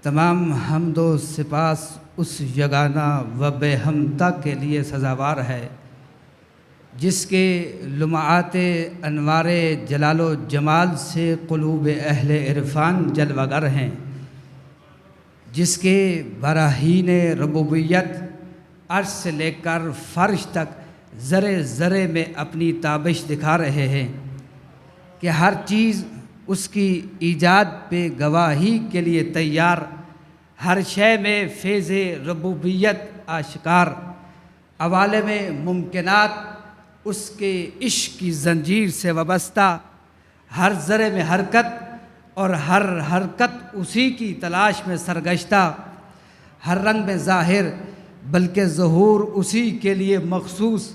تمام حمد و سپاس اس یگانہ و بے ہمتا کے لیے سزاوار ہے جس کے لمعات انوار جلال و جمال سے قلوب اہل عرفان جلوہ گر ہیں، جس کے براہین ربوبیت عرش سے لے کر فرش تک ذرے ذرے میں اپنی تابش دکھا رہے ہیں کہ ہر چیز اس کی ایجاد پہ گواہی کے لیے تیار، ہر شے میں فیض ربوبیت آشکار، عوالم ممکنات اس کے عشق کی زنجیر سے وابستہ، ہر ذرے میں حرکت اور ہر حرکت اسی کی تلاش میں سرگشتہ، ہر رنگ میں ظاہر بلکہ ظہور اسی کے لیے مخصوص،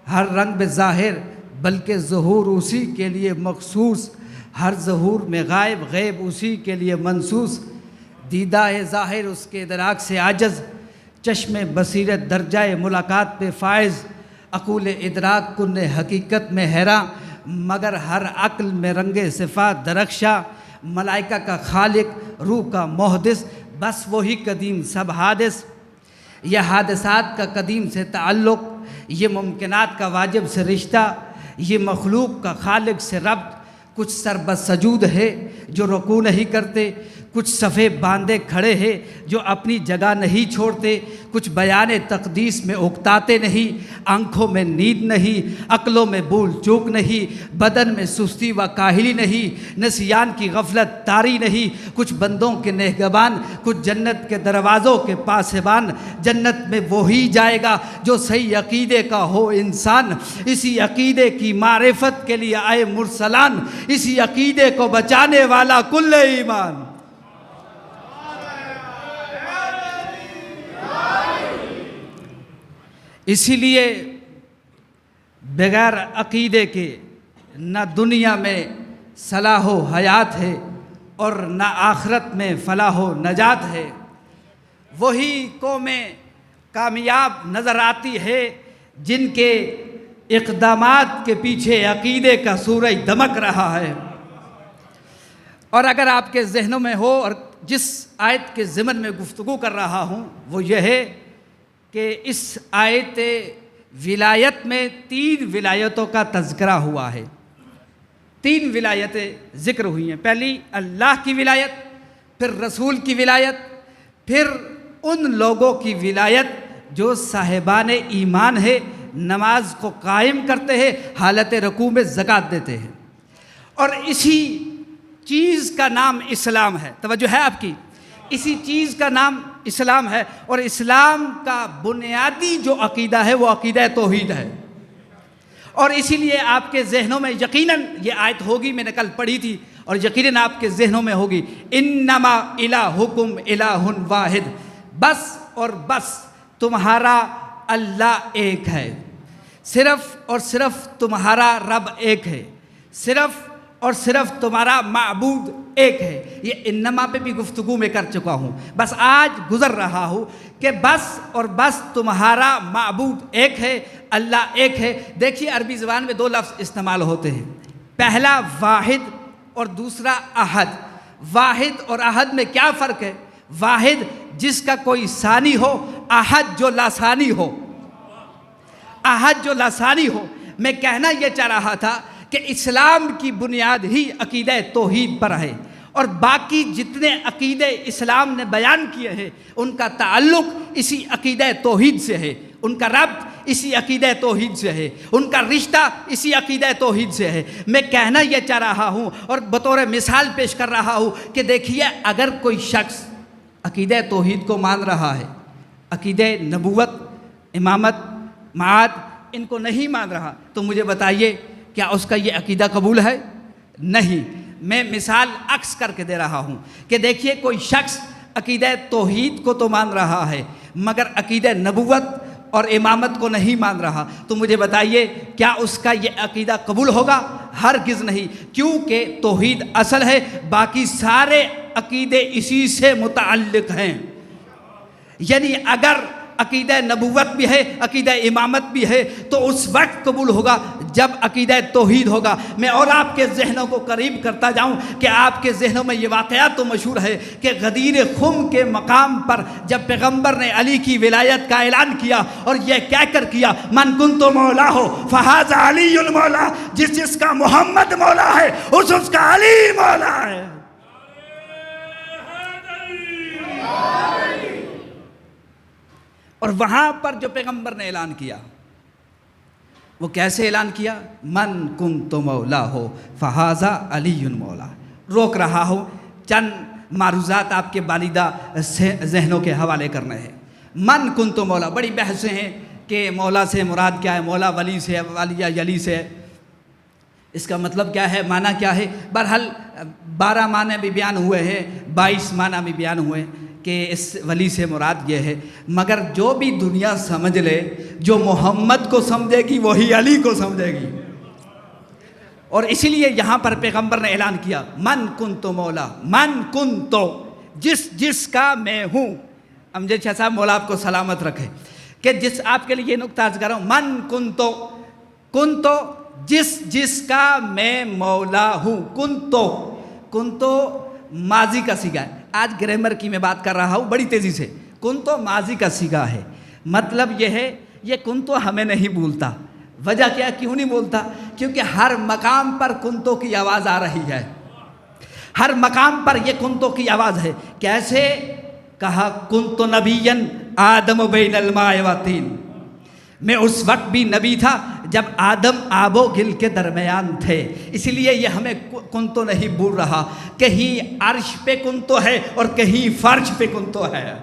ہر رنگ میں ظاہر بلکہ ظہور اسی کے لیے مخصوص، ہر ظہور میں غائب غیب اسی کے لیے منصوص، دیدہ ظاہر اس کے ادراک سے عاجز، چشم بصیرت درجہ ملاقات پہ فائز، عقول ادراک کن حقیقت میں حیراں، مگر ہر عقل میں رنگ صفات درخشاں، ملائکہ کا خالق روح کا محدث، بس وہی قدیم سب حادث، یہ حادثات کا قدیم سے تعلق، یہ ممکنات کا واجب سے رشتہ، یہ مخلوق کا خالق سے ربط، کچھ سر بسجود ہے جو رکوع نہیں کرتے، کچھ صفے باندھے کھڑے ہیں جو اپنی جگہ نہیں چھوڑتے، کچھ بیان تقدیس میں اکتاتے نہیں، آنکھوں میں نیند نہیں، عقلوں میں بھول چوک نہیں، بدن میں سستی و کاہلی نہیں، نسیان کی غفلت طاری نہیں، کچھ بندوں کے نگہبان، کچھ جنت کے دروازوں کے پاسبان، جنت میں وہی جائے گا جو صحیح عقیدے کا ہو انسان، اسی عقیدے کی معرفت کے لیے آئے مرسلان، اسی عقیدے کو بچانے والا کل ایمان۔ اسی لیے بغیر عقیدے کے نہ دنیا میں صلاح و حیات ہے اور نہ آخرت میں فلاح و نجات ہے، وہی قومیں کامیاب نظر آتی ہے جن کے اقدامات کے پیچھے عقیدے کا سورج دمک رہا ہے۔ اور اگر آپ کے ذہنوں میں ہو اور جس آیت کے ضمن میں گفتگو کر رہا ہوں وہ یہ ہے کہ اس آیت ولایت میں 3 ولایتوں کا تذکرہ ہوا ہے، 3 ولایتیں ذکر ہوئی ہیں، پہلی اللہ کی ولایت، پھر رسول کی ولایت، پھر ان لوگوں کی ولایت جو صاحبان ایمان ہے، نماز کو قائم کرتے ہیں، حالت رکوع میں زکوٰۃ دیتے ہیں، اور اسی چیز کا نام اسلام ہے۔ توجہ ہے آپ کی؟ اسی چیز کا نام اسلام ہے، اور اسلام کا بنیادی جو عقیدہ ہے وہ عقیدہ توحید ہے، اور اسی لیے آپ کے ذہنوں میں یقیناً یہ آیت ہوگی، میں نے کل پڑھی تھی، اور یقیناً آپ کے ذہنوں میں ہوگی، انما الہکم الہ واحد، بس اور بس تمہارا اللہ ایک ہے، صرف اور صرف تمہارا رب ایک ہے، صرف اور صرف تمہارا معبود ایک ہے۔ یہ انما پہ بھی گفتگو میں کر چکا ہوں، بس آج گزر رہا ہوں کہ بس اور بس تمہارا معبود ایک ہے، اللہ ایک ہے۔ دیکھیے عربی زبان میں 2 لفظ استعمال ہوتے ہیں، پہلا واحد اور دوسرا احد۔ واحد اور احد میں کیا فرق ہے؟ واحد جس کا کوئی ثانی ہو، احد جو لاثانی ہو، احد جو لاثانی ہو۔ میں کہنا یہ چاہ رہا تھا کہ اسلام کی بنیاد ہی عقیدہ توحید پر ہے، اور باقی جتنے عقیدے اسلام نے بیان کیے ہیں ان کا تعلق اسی عقیدہ توحید سے ہے، ان کا ربط اسی عقیدہ توحید سے ہے، ان کا رشتہ اسی عقیدہ توحید سے ہے۔ میں کہنا یہ چاہ رہا ہوں اور بطور مثال پیش کر رہا ہوں کہ دیکھیے اگر کوئی شخص عقیدہ توحید کو مان رہا ہے، عقیدہ نبوت، امامت، معاد ان کو نہیں مان رہا، تو مجھے بتائیے کیا اس کا یہ عقیدہ قبول ہے؟ نہیں۔ میں مثال عکس کر کے دے رہا ہوں کہ دیکھیے کوئی شخص عقیدہ توحید کو تو مان رہا ہے مگر عقیدہ نبوت اور امامت کو نہیں مان رہا، تو مجھے بتائیے کیا اس کا یہ عقیدہ قبول ہوگا؟ ہرگز نہیں، کیونکہ توحید اصل ہے، باقی سارے عقیدے اسی سے متعلق ہیں۔ یعنی اگر عقیدہ نبوت بھی ہے، عقیدہ امامت بھی ہے، تو اس وقت قبول ہوگا جب عقیدہ توحید ہوگا میں اور آپ کے ذہنوں کو قریب کرتا جاؤں کہ آپ کے ذہنوں میں یہ واقعات تو مشہور ہے کہ غدیر خم کے مقام پر جب پیغمبر نے علی کی ولایت کا اعلان کیا اور یہ کہہ کر کیا من کنت مولا ہو فہذا علی المولا، جس کا محمد مولا ہے اس کا علی مولا ہے۔ اور وہاں پر جو پیغمبر نے اعلان کیا وہ کیسے اعلان کیا؟ من کنت مولا ہو فہذا علی مولا۔ روک رہا ہوں، چند معروضات آپ کے والدہ ذہنوں کے حوالے کرنے ہیں۔ من کنت مولا، بڑی بحثیں ہیں کہ مولا سے مراد کیا ہے، مولا ولی سے ولی یا یلی سے ہے، اس کا مطلب کیا ہے، معنی کیا ہے؟ بہرحال 12 معنی بھی بیان ہوئے ہیں، 22 معنی بھی بیان ہوئے ہیں کہ اس ولی سے مراد یہ ہے، مگر جو بھی دنیا سمجھ لے، جو محمد کو سمجھے گی وہی علی کو سمجھے گی۔ اور اسی لیے یہاں پر پیغمبر نے اعلان کیا من کنت مولا، من کنت، جس کا میں ہوں۔ امجد شاہ صاحب مولا آپ کو سلامت رکھے کہ جس آپ کے لیے یہ نکتہ عرض کر رہا ہوں، من کنت جس کا میں مولا ہوں، کنتو ماضی کا صیغہ ہے۔ آج گرامر کی میں بات کر رہا ہوں بڑی تیزی سے۔ کنتو ماضی کا صیغہ ہے، مطلب یہ ہے یہ کنتو ہمیں نہیں بولتا۔ وجہ کیا، کیوں نہیں بولتا؟ کیونکہ ہر مقام پر کنتو کی آواز آ رہی ہے، ہر مقام پر یہ کنتو کی آواز ہے۔ کیسے کہا کنتو نبیًا آدم بین الماء والطین، میں اس وقت بھی نبی تھا جب آدم آب و گل کے درمیان تھے، اسی لیے یہ ہمیں کنتو نہیں بول رہا، کہیں عرش پہ کنتو ہے اور کہیں فرش پہ کنتو ہے۔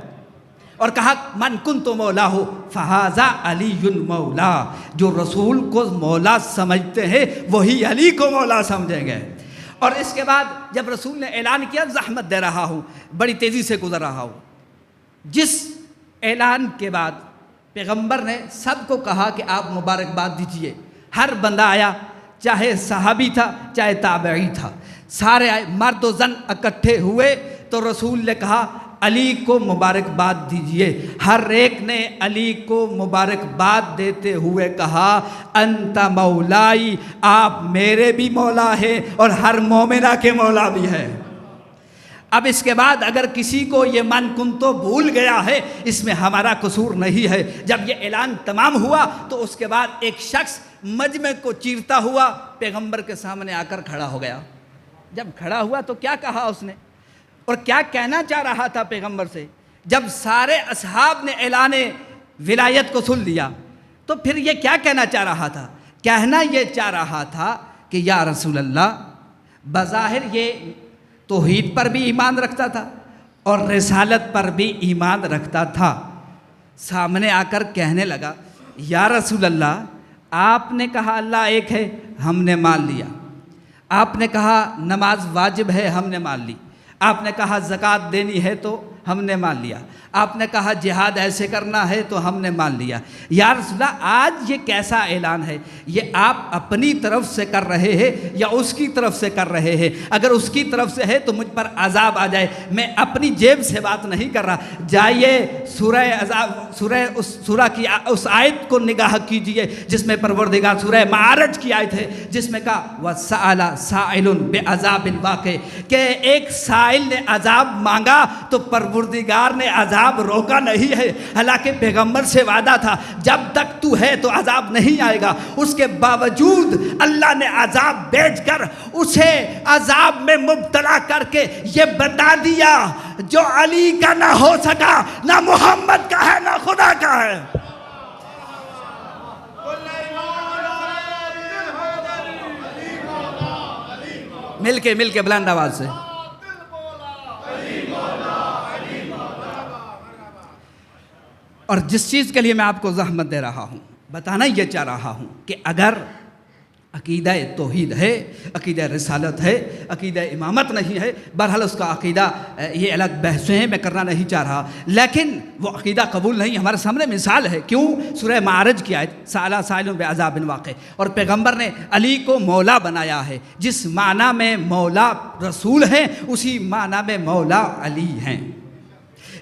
اور کہا من کنتو مولا ہو فہذا علی مولا، جو رسول کو مولا سمجھتے ہیں وہی علی کو مولا سمجھیں گے۔ اور اس کے بعد جب رسول نے اعلان کیا، زحمت دے رہا ہوں، بڑی تیزی سے گزر رہا ہوں، جس اعلان کے بعد پیغمبر نے سب کو کہا کہ آپ مبارکباد دیجئے۔ ہر بندہ آیا، چاہے صحابی تھا چاہے تابعی تھا، سارے آئے، مرد و زن اکٹھے ہوئے تو رسول نے کہا علی کو مبارکباد دیجئے۔ ہر ایک نے علی کو مبارکباد دیتے ہوئے کہا انت مولائی، آپ میرے بھی مولا ہیں اور ہر مومنہ کے مولا بھی ہے۔ اب اس کے بعد اگر کسی کو یہ من کنتو بھول گیا ہے، اس میں ہمارا قصور نہیں ہے۔ جب یہ اعلان تمام ہوا تو اس کے بعد ایک شخص مجمع کو چیرتا ہوا پیغمبر کے سامنے آ کر کھڑا ہو گیا۔ جب کھڑا ہوا تو کیا کہا اس نے اور کیا کہنا چاہ رہا تھا پیغمبر سے؟ جب سارے اصحاب نے اعلان ولایت کو سن لیا تو پھر یہ کیا کہنا چاہ رہا تھا؟ کہنا یہ چاہ رہا تھا کہ یا رسول اللہ، بظاہر یہ توحید پر بھی ایمان رکھتا تھا اور رسالت پر بھی ایمان رکھتا تھا، سامنے آ کر کہنے لگا یا رسول اللہ، آپ نے کہا اللہ ایک ہے، ہم نے مان لیا۔ آپ نے کہا نماز واجب ہے، ہم نے مان لی۔ آپ نے کہا زکوٰۃ دینی ہے تو ہم نے مان لیا۔ آپ نے کہا جہاد ایسے کرنا ہے تو ہم نے مان لیا۔ یا رسول اللہ، آج یہ کیسا اعلان ہے؟ یہ آپ اپنی طرف سے کر رہے ہیں یا اس کی طرف سے کر رہے ہیں؟ اگر اس کی طرف سے ہے تو مجھ پر عذاب آ جائے، میں اپنی جیب سے بات نہیں کر رہا۔ جائیے سورہ کی اس آیت کو نگاہ کیجئے جس میں پروردگار، سورہ معارج کی آیت ہے جس میں کہا وَسَأَلَ سَائِلٌ بِعَذَابٍ وَاقِعٍ، کہ ایک سائل نے عذاب مانگا تو پروردگار نے عذاب روکا نہیں ہے، حالانکہ پیغمبر سے وعدہ تھا جب تک تو ہے تو عذاب نہیں آئے گا۔ اس کے باوجود اللہ نے عذاب بھیج کر اسے عذاب میں مبتلا کر کے یہ بتا دیا جو علی کا نہ ہو سکا، نہ محمد کا ہے نہ خدا کا ہے۔ مل کے بلند آواز سے اور جس چیز کے لیے میں آپ کو زحمت دے رہا ہوں، بتانا یہ چاہ رہا ہوں کہ اگر عقیدہ توحید ہے، عقیدہ رسالت ہے، عقیدہ امامت نہیں ہے، بہرحال اس کا عقیدہ یہ الگ بحثیں ہیں، میں کرنا نہیں چاہ رہا، لیکن وہ عقیدہ قبول نہیں۔ ہمارے سامنے مثال ہے، کیوں؟ سورہ معارج کی آیت سأل سائل بعذاب واقع، اور پیغمبر نے علی کو مولا بنایا ہے۔ جس معنی میں مولا رسول ہیں اسی معنی میں مولا علی ہیں۔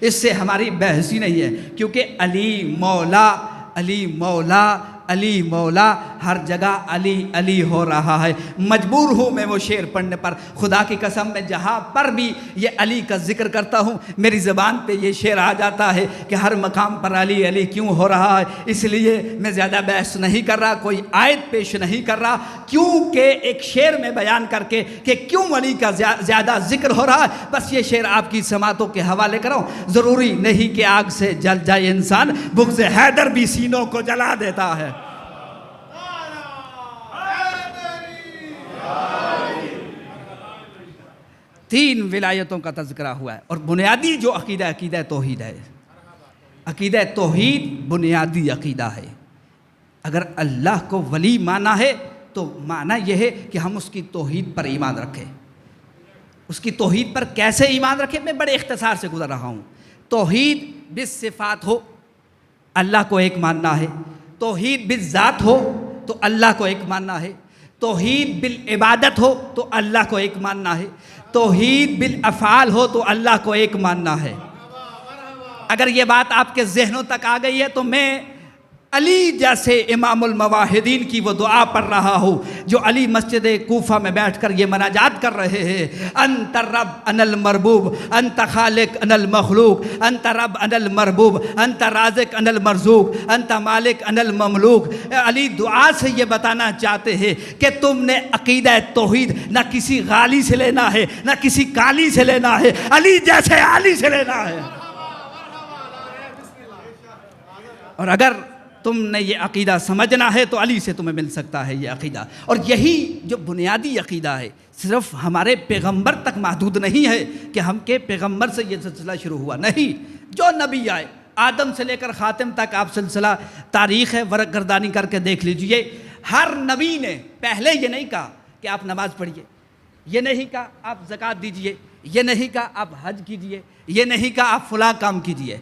اس سے ہماری بحث ہی نہیں ہے، کیونکہ علی مولا علی مولا علی مولا ہر جگہ علی علی ہو رہا ہے۔ مجبور ہوں میں وہ شعر پڑھنے پر، خدا کی قسم میں جہاں پر بھی یہ علی کا ذکر کرتا ہوں میری زبان پہ یہ شعر آ جاتا ہے کہ ہر مقام پر علی علی کیوں ہو رہا ہے۔ اس لیے میں زیادہ بحث نہیں کر رہا، کوئی آیت پیش نہیں کر رہا، کیونکہ ایک شعر میں بیان کر کے کہ کیوں علی کا زیادہ ذکر ہو رہا ہے، بس یہ شعر آپ کی سماعتوں کے حوالے کراؤں۔ ضروری نہیں کہ آگ سے جل جائے انسان، بغض حیدر بھی سینوں کو جلا دیتا ہے۔ تین ولایتوں کا تذکرہ ہوا ہے، اور بنیادی جو عقیدہ عقیدہ توحید ہے۔ عقیدہ توحید بنیادی عقیدہ ہے۔ اگر اللہ کو ولی مانا ہے تو معنی یہ ہے کہ ہم اس کی توحید پر ایمان رکھیں۔ اس کی توحید پر کیسے ایمان رکھیں، میں بڑے اختصار سے گزر رہا ہوں۔ توحید بالصفات ہو، اللہ کو ایک ماننا ہے۔ توحید بالذات ہو تو اللہ کو ایک ماننا ہے۔ توحید بالعبادت ہو تو اللہ کو ایک ماننا ہے۔ توحید بالافعال ہو تو اللہ کو ایک ماننا ہے۔ اگر یہ بات آپ کے ذہنوں تک آ گئی ہے تو میں علی جیسے امام المواحدین کی وہ دعا پڑھ رہا ہوں جو علی مسجد کوفہ میں بیٹھ کر یہ مناجات کر رہے ہیں۔ انت رب انا المربوب، انت خالق انا المخلوق، انت رب انا المربوب، انت رازق انا المرزوق، انت مالک انا المملوک۔ علی دعا سے یہ بتانا چاہتے ہیں کہ تم نے عقیدہ توحید نہ کسی غالی سے لینا ہے نہ کسی کالی سے لینا ہے، علی جیسے علی سے لینا ہے۔ اور اگر تم نے یہ عقیدہ سمجھنا ہے تو علی سے تمہیں مل سکتا ہے یہ عقیدہ۔ اور یہی جو بنیادی عقیدہ ہے صرف ہمارے پیغمبر تک محدود نہیں ہے کہ ہم کے پیغمبر سے یہ سلسلہ شروع ہوا، نہیں، جو نبی آئے آدم سے لے کر خاتم تک آپ سلسلہ تاریخ ہے ورق گردانی کر کے دیکھ لیجئے، ہر نبی نے پہلے یہ نہیں کہا کہ آپ نماز پڑھیے، یہ نہیں کہا آپ زکوٰۃ دیجئے، یہ نہیں کہا آپ حج کیجئے، یہ نہیں کہا آپ فلاں کام کیجئے۔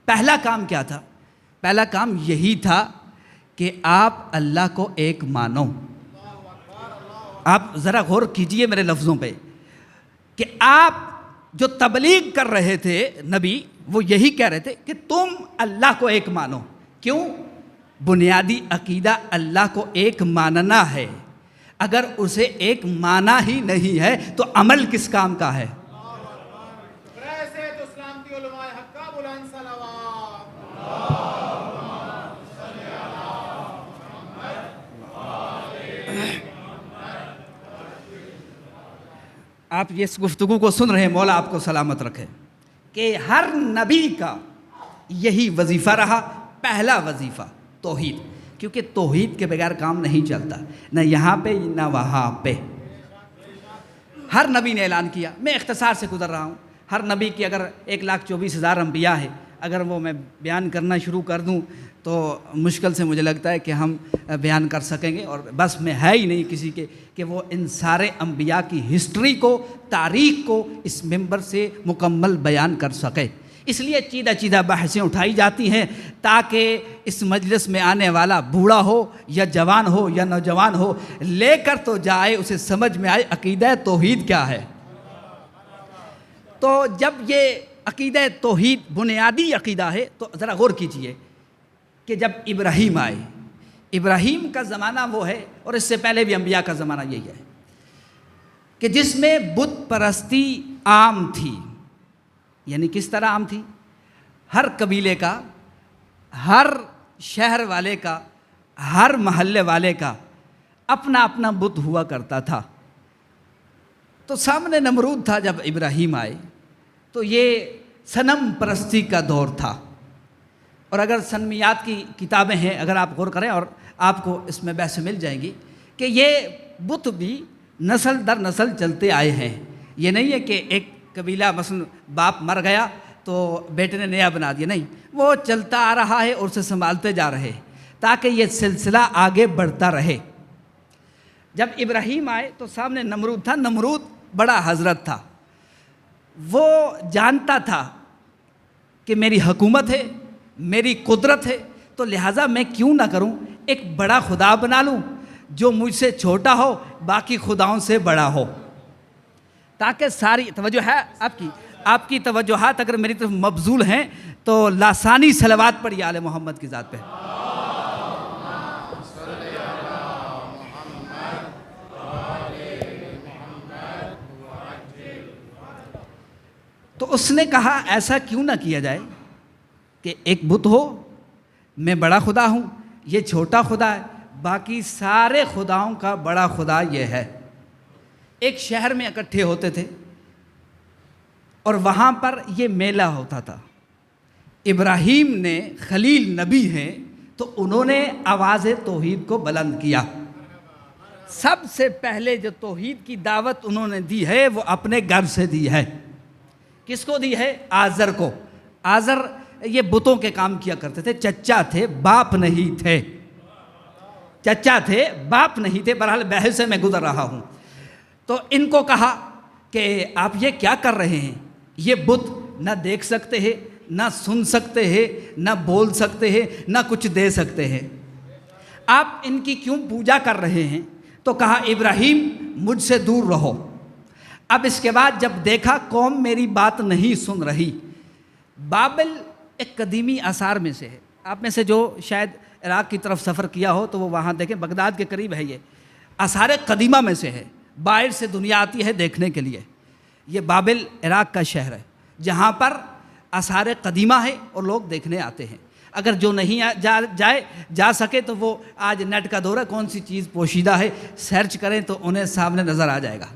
پہلا کام کیا تھا؟ پہلا کام یہی تھا کہ آپ اللہ کو ایک مانو۔ آپ ذرا غور کیجئے میرے لفظوں پہ کہ آپ جو تبلیغ کر رہے تھے نبی، وہ یہی کہہ رہے تھے کہ تم اللہ کو ایک مانو۔ کیوں؟ بنیادی عقیدہ اللہ کو ایک ماننا ہے۔ اگر اسے ایک مانا ہی نہیں ہے تو عمل کس کام کا ہے؟ آپ اس گفتگو کو سن رہے ہیں، مولا آپ کو سلامت رکھے، کہ ہر نبی کا یہی وظیفہ رہا، پہلا وظیفہ توحید، کیونکہ توحید کے بغیر کام نہیں چلتا، نہ یہاں پہ نہ وہاں پہ۔ ہر نبی نے اعلان کیا، میں اختصار سے گزر رہا ہوں، ہر نبی کی اگر 1,24,000 انبیاء ہے، اگر وہ میں بیان کرنا شروع کر دوں تو مشکل سے مجھے لگتا ہے کہ ہم بیان کر سکیں گے، اور بس میں ہے ہی نہیں کسی کے کہ وہ ان سارے انبیاء کی ہسٹری کو، تاریخ کو اس ممبر سے مکمل بیان کر سکے۔ اس لیے چیدہ بحثیں اٹھائی جاتی ہیں تاکہ اس مجلس میں آنے والا بوڑھا ہو یا جوان ہو یا نوجوان ہو، لے کر تو جائے، اسے سمجھ میں آئے عقیدہ توحید کیا ہے۔ تو جب یہ عقیدہ توحید بنیادی عقیدہ ہے تو ذرا غور کیجئے کہ جب ابراہیم آئے، ابراہیم کا زمانہ وہ ہے، اور اس سے پہلے بھی انبیاء کا زمانہ یہی ہے کہ جس میں بت پرستی عام تھی۔ یعنی کس طرح عام تھی؟ ہر قبیلے کا، ہر شہر والے کا، ہر محلے والے کا اپنا اپنا بت ہوا کرتا تھا۔ تو سامنے نمرود تھا جب ابراہیم آئے، تو یہ صنم پرستی کا دور تھا۔ اور اگر سنمیات کی کتابیں ہیں، اگر آپ غور کریں، اور آپ کو اس میں بحث مل جائیں گی کہ یہ بت بھی نسل در نسل چلتے آئے ہیں۔ یہ نہیں ہے کہ ایک قبیلہ مثلا باپ مر گیا تو بیٹے نے نیا بنا دیا، نہیں، وہ چلتا آ رہا ہے اور اسے سنبھالتے جا رہے تاکہ یہ سلسلہ آگے بڑھتا رہے۔ جب ابراہیم آئے تو سامنے نمرود تھا۔ نمرود بڑا حضرت تھا، وہ جانتا تھا کہ میری حکومت ہے، میری قدرت ہے، تو لہٰذا میں کیوں نہ کروں، ایک بڑا خدا بنا لوں جو مجھ سے چھوٹا ہو، باقی خداؤں سے بڑا ہو، تاکہ ساری توجہ ہے آپ کی توجہات اگر میری طرف مبذول ہیں تو لاسانی صلوات پڑھی آل محمد کی ذات پہ۔ اس نے کہا ایسا کیوں نہ کیا جائے کہ ایک بت ہو، میں بڑا خدا ہوں، یہ چھوٹا خدا ہے، باقی سارے خداؤں کا بڑا خدا یہ ہے۔ ایک شہر میں اکٹھے ہوتے تھے اور وہاں پر یہ میلہ ہوتا تھا۔ ابراہیم نے، خلیل نبی ہیں، تو انہوں نے آواز توحید کو بلند کیا۔ سب سے پہلے جو توحید کی دعوت انہوں نے دی ہے وہ اپنے گھر سے دی ہے۔ کس کو دی ہے؟ آزر کو۔ آزر یہ بتوں کے کام کیا کرتے تھے، چچا تھے، باپ نہیں تھے، چچا تھے، باپ نہیں تھے۔ بہرحال بحث سے میں گزر رہا ہوں۔ تو ان کو کہا کہ آپ یہ کیا کر رہے ہیں؟ یہ بت نہ دیکھ سکتے ہیں، نہ سن سکتے ہیں، نہ بول سکتے ہیں، نہ کچھ دے سکتے ہیں، آپ ان کی کیوں پوجا کر رہے ہیں؟ تو کہا ابراہیم مجھ سے دور رہو۔ اب اس کے بعد جب دیکھا قوم میری بات نہیں سن رہی، بابل ایک قدیمی آثار میں سے ہے۔ آپ میں سے جو شاید عراق کی طرف سفر کیا ہو تو وہ وہاں دیکھیں، بغداد کے قریب ہے، یہ آثار قدیمہ میں سے ہے، باہر سے دنیا آتی ہے دیکھنے کے لیے۔ یہ بابل عراق کا شہر ہے جہاں پر آثار قدیمہ ہے اور لوگ دیکھنے آتے ہیں۔ اگر جو نہیں جا سکے تو وہ آج نیٹ کا دور ہے، کون سی چیز پوشیدہ ہے سرچ کریں تو انہیں سامنے نظر آ جائے گا۔